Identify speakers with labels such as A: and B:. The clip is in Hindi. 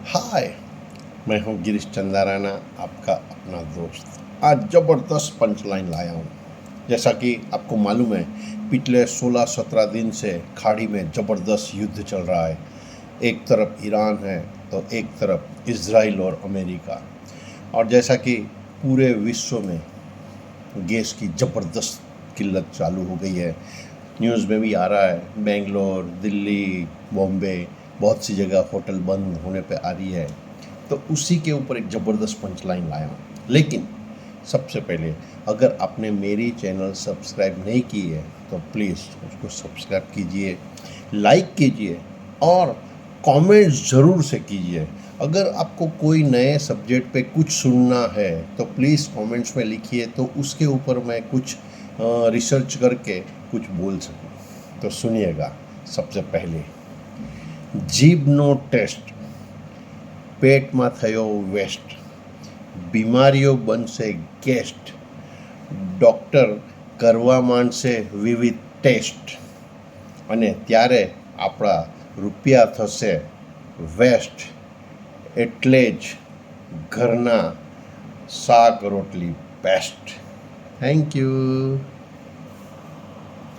A: हाय, मैं हूँ गिरीश चंदाराना, आपका अपना दोस्त। आज ज़बरदस्त पंच लाइन लाया हूँ। जैसा कि आपको मालूम है, पिछले 16-17 दिन से खाड़ी में ज़बरदस्त युद्ध चल रहा है। एक तरफ ईरान है तो एक तरफ इज़राइल और अमेरिका। और जैसा कि पूरे विश्व में गैस की ज़बरदस्त किल्लत चालू हो गई है, न्यूज़ में भी आ रहा है। बेंगलोर, दिल्ली, बॉम्बे, बहुत सी जगह होटल बंद होने पे आ रही है। तो उसी के ऊपर एक ज़बरदस्त पंच लाइन लाया हूँ। लेकिन सबसे पहले, अगर आपने मेरी चैनल सब्सक्राइब नहीं की है तो प्लीज़ उसको सब्सक्राइब कीजिए, लाइक कीजिए और कमेंट ज़रूर से कीजिए। अगर आपको कोई नए सब्जेक्ट पे कुछ सुनना है तो प्लीज़ कमेंट्स में लिखिए, तो उसके ऊपर मैं कुछ रिसर्च करके कुछ बोल सकूँ। तो सुनिएगा। सबसे पहले, जीभનો ટેસ્ટ, પેટમાં થયો વેસ્ટ, બીમારીઓ બનશે ગેસ્ટ, ડૉક્ટર કરવા માંડશે વિવિધ ટેસ્ટ, અને ત્યારે આપણા રૂપિયા થશે વેસ્ટ. એટલે જ ઘરના શાક રોટલી બેસ્ટ. Thank you.